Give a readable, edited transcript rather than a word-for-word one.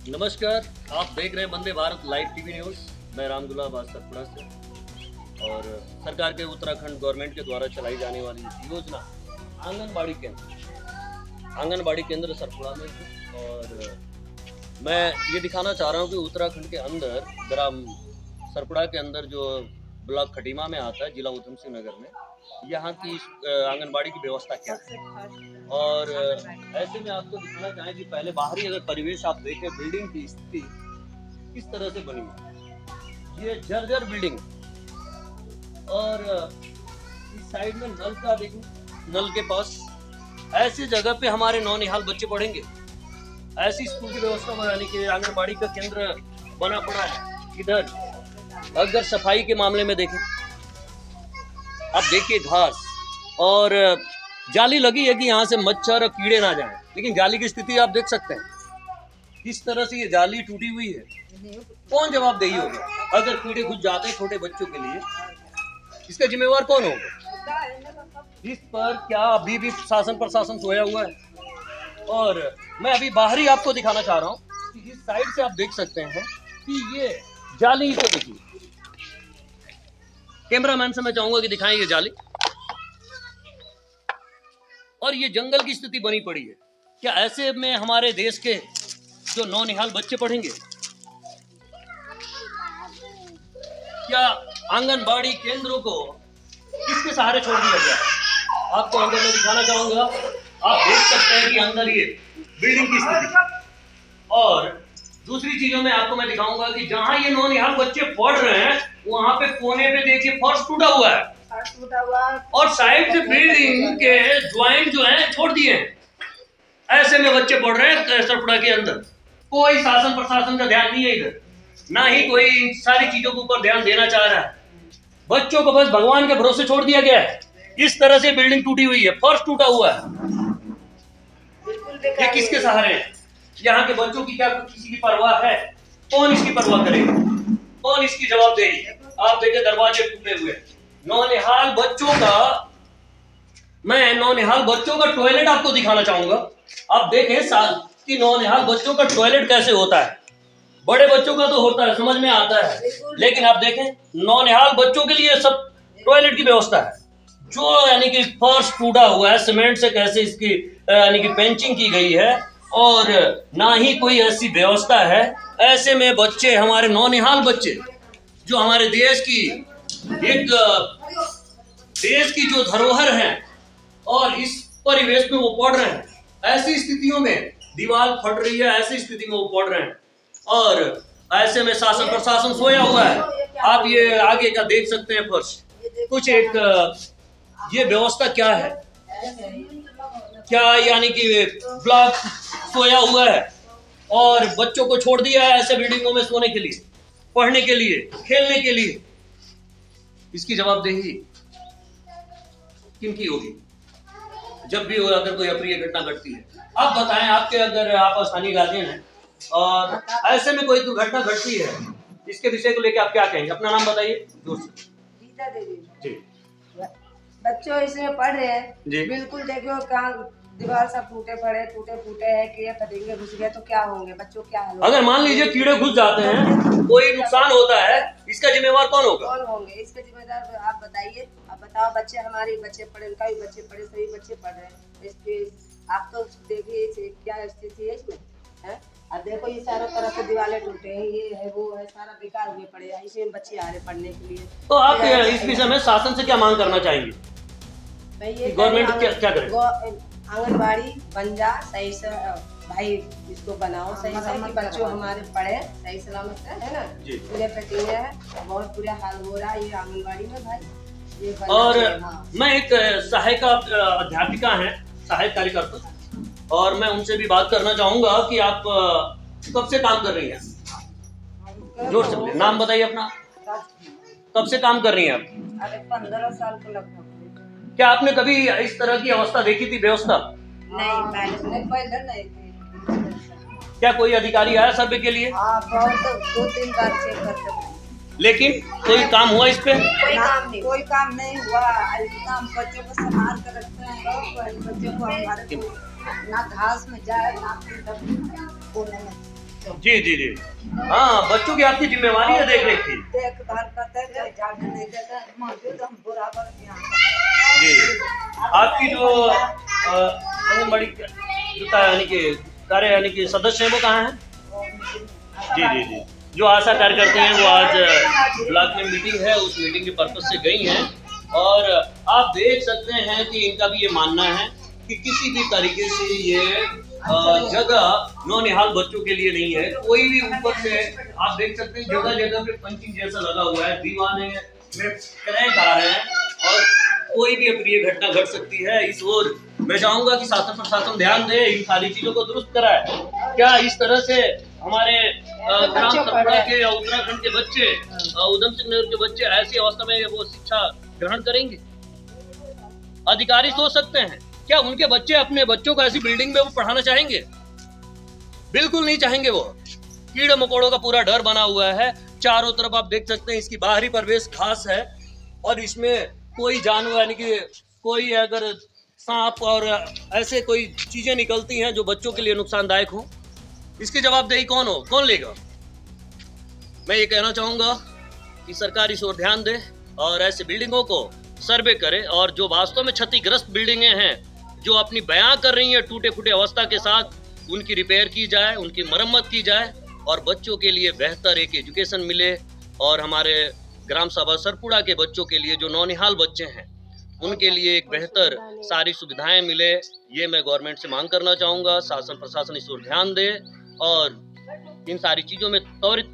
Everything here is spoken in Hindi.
नमस्कार, आप देख रहे हैं Vande Bharat live TV news. मैं रामदुल्ला सरपुरा से। और सरकार के उत्तराखंड गवर्नमेंट के द्वारा चलाई जाने वाली योजना आंगनबाड़ी केंद्र सरपुरा में थी। और मैं ये दिखाना चाह रहा हूँ कि उत्तराखंड के अंदर ग्राम सरपुरा के अंदर जो ब्लॉक खटीमा में आता है, जिला उधम सिंह नगर में, यहाँ की आंगनबाड़ी की व्यवस्था क्या है। और ऐसे में आपको दिखाना चाहें कि पहले बाहरी अगर परिवेश आप देखें, बिल्डिंग की स्थिति किस तरह से बनी है। ये जर्जर बिल्डिंग, और इस साइड में नल का देखो, नल के पास ऐसी जगह पे हमारे नौनिहाल बच्चे पढ़ेंगे। ऐसी स्कूल की व्यवस्था यानी कि आंगनबाड़ी का केंद्र बना पड़ा है। इधर अगर सफाई के मामले में देखें, आप देखिए घास और जाली लगी है कि यहाँ से मच्छर और कीड़े ना जाएं, लेकिन जाली की स्थिति आप देख सकते हैं किस तरह से ये जाली टूटी हुई है। कौन जवाबदेही होगा अगर कीड़े घुस जाते हैं छोटे बच्चों के लिए? इसका जिम्मेवार कौन होगा? इस पर क्या अभी भी शासन प्रशासन सोया हुआ है? और मैं अभी बाहरी आपको दिखाना चाह रहा हूँ कि इस साइड से आप देख सकते हैं कि ये जाली को देखिए। कैमरामैन से मैं चाहूंगा कि दिखाएं ये जाली, और ये जंगल की स्थिति बनी पड़ी है। क्या ऐसे में हमारे देश के जो नौनिहाल बच्चे पढ़ेंगे? क्या आंगनबाड़ी केंद्रों को किसके सहारे छोड़ दिया गया? आपको अंदर में दिखाना चाहूंगा। आप देख सकते हैं कि अंदर ये बिल्डिंग की स्थिति, और दूसरी चीजों में आपको मैं दिखाऊंगा कि जहां ये नौनिहाल बच्चे पढ़ रहे हैं वहां पे कोने पे देखिए फर्श टूटा हुआ है, और साइड से बिल्डिंग के ज्वाइंट जो है छोड़ दिए हैं। ऐसे में बच्चे पढ़ रहे हैं सरपुरा के अंदर। कोई शासन प्रशासन का ध्यान नहीं है इधर, ना ही कोई इन सारी चीजों के ऊपर ध्यान देना चाह रहा है। बच्चों को बस भगवान के भरोसे छोड़ दिया गया है। इस तरह से बिल्डिंग टूटी हुई है, फर्श टूटा हुआ है। ये किसके सहारे है? यहाँ के बच्चों की क्या किसी की परवाह है? कौन इसकी परवाह करेगा? कौन इसकी जवाबदेही? आप देखिए दरवाजे टूटे हुए। नौनिहाल बच्चों का टॉयलेट आपको दिखाना चाहूंगा। आप देखें कि नौनिहाल बच्चों का टॉयलेट कैसे होता है। बड़े बच्चों का तो होता है, समझ में आता है, लेकिन आप देखें नौनिहाल बच्चों के लिए सब टॉयलेट की व्यवस्था है, जो यानी कि फर्श टूटा हुआ है, सीमेंट से कैसे इसकी यानी कि पेंचिंग की गई है, और ना ही कोई ऐसी व्यवस्था है। ऐसे में बच्चे, हमारे नौनिहाल बच्चे जो हमारे देश की जो धरोहर है, और इस परिवेश में वो पढ़ रहे हैं। ऐसी स्थितियों में दीवार फट रही है, ऐसी स्थिति में वो पढ़ रहे हैं, और ऐसे में शासन प्रशासन सोया हुआ है। आप ये आगे का देख सकते हैं फर्श, कुछ एक ये व्यवस्था क्या है? क्या यानी कि ब्लॉक सोया हुआ है और बच्चों को छोड़ दिया है ऐसे बिल्डिंगों में सोने के लिए, पढ़ने के लिए, खेलने के लिए? इसकी जवाबदेही किनकी होगी जब भी अगर कोई अप्रिय घटना घटती है? आप बताएं, आपके अगर आप स्थानीय गार्जियन हैं और ऐसे में कोई दुर्घटना घटती है, इसके विषय को लेकर आप क्या कहेंगे? अपना नाम बताइए। गीता देवी जी। बच्चों इसमें पढ़ रहे हैं, बिल्कुल देखो कहाँ दीवार सब टूटे फूटे है, कीड़े फतिंगे घुस गए तो क्या होंगे बच्चों, क्या हाल होगा? अगर मान लीजिए कीड़े घुस जाते हैं, कोई नुकसान होता है, इसका जिम्मेवार कौन होगा? कौन होंगे इसके जिम्मेदार? आप बताइए। आप बताओ, बच्चे हमारे बच्चे पढ़े, उनका भी बच्चे पढ़े, सभी बच्चे पढ़ रहे हैं। इसके आप तो देखिए क्या स्थिति है इसमें है। अब देखो ये चारों तरफ से दीवारें टूटे हैं, ये है वो है, सारा बेकार हुए पड़े हैं। इसमें बच्चे आ रहे पढ़ने के लिए। तो आप इस विषय में शासन से क्या मांग करना चाहेंगे? गवर्नमेंट क्या करे? आंगनबाड़ी बन जा सही से भाई, इसको बनाओ सही से कि बच्चों हमारे पढ़े सही सलामत है ना। पूरे पटीने है, बहुत बुरा हाल हो रहा है ये आंगनबाड़ी में भाई। ये और मैं एक सहायक अध्यापिका हैं, सहायक कार्यकर्ता, और मैं उनसे भी बात करना चाहूंगा कि आप कब से काम कर रही हैं? जोर से बोलिए, नाम बताइए अपना। कब से काम कर रही हैं आप? अरे 15 साल को लगभग। क्या आपने कभी इस तरह की अवस्था देखी थी, व्यवस्था? नहीं, पहले नहीं थी। क्या कोई अधिकारी आया सर्वे के लिए? हाँ, बहुत 2-3 बार चेक करते, लेकिन कोई काम हुआ इस पे? कोई काम नहीं हुआ। काम बच्चों को संभाल कर रखते हैं, बच्चों को हमारे ना घास में जाए ना कोने में। बच्चों जी जी जी। हाँ, बच्चों की आपकी जिम्मेवारी है देख रेख की। देखभाल करते हैं, कहीं जाने नहीं देते हैं, मौजूद हम बराबर यहाँ जी, आपकी जो आंगनबाड़ी जो यानी कि कार्य यानी कि सदस्य हैं वो कहाँ हैं? जी जी जी। जो आशा कार्यकर्ता हैं वो आज ब्लॉक में मीटिंग है, उस मीटिंग के पर्पज से गई हैं और आप देख सकते हैं कि इनका भी ये मानना है कि किसी भी तरीके से ये जगह नौनिहाल बच्चों के लिए नहीं है। कोई भी ऊपर से आप देख सकते हैं जगह जगह पे पंचिंग जैसा लगा हुआ है, दीवाने में क्रैक आ रहे हैं और कोई भी अप्रिय घटना घट सकती है। इस ओर मैं चाहूंगा कि शासन प्रशासन ध्यान दे, इन सारी चीजों को दुरुस्त कराए। क्या इस तरह से हमारे ग्राम सतपुड़ा के या उत्तराखंड के बच्चे, उधम सिंह नगर के बच्चे ऐसी अवस्था में वो शिक्षा ग्रहण करेंगे? अधिकारी सोच सकते हैं, क्या उनके बच्चे अपने बच्चों को ऐसी बिल्डिंग में वो पढ़ाना चाहेंगे? बिल्कुल नहीं चाहेंगे। वो कीड़े मकोड़ों का पूरा डर बना हुआ है। चारों तरफ आप देख सकते हैं इसकी बाहरी परिवेश घास है और इसमें कोई जानवर यानी कि कोई अगर सांप और ऐसे कोई चीजें निकलती हैं जो बच्चों के लिए नुकसानदायक हो, इसकी जवाबदेही कौन लेगा? मैं ये कहना चाहूंगा कि सरकार इस ओर ध्यान दे और ऐसे बिल्डिंगों को सर्वे करे और जो वास्तव में क्षतिग्रस्त बिल्डिंगें हैं जो अपनी बयां कर रही हैं टूटे फूटे अवस्था के साथ, उनकी रिपेयर की जाए, उनकी मरम्मत की जाए और बच्चों के लिए बेहतर एक एजुकेशन मिले और हमारे ग्राम सभा सरपुड़ा के बच्चों के लिए जो नौनिहाल बच्चे हैं उनके लिए एक बेहतर सारी सुविधाएं मिले। ये मैं गवर्नमेंट से मांग करना चाहूंगा। शासन प्रशासन इस ओर ध्यान दे और इन सारी चीजों में त्वरित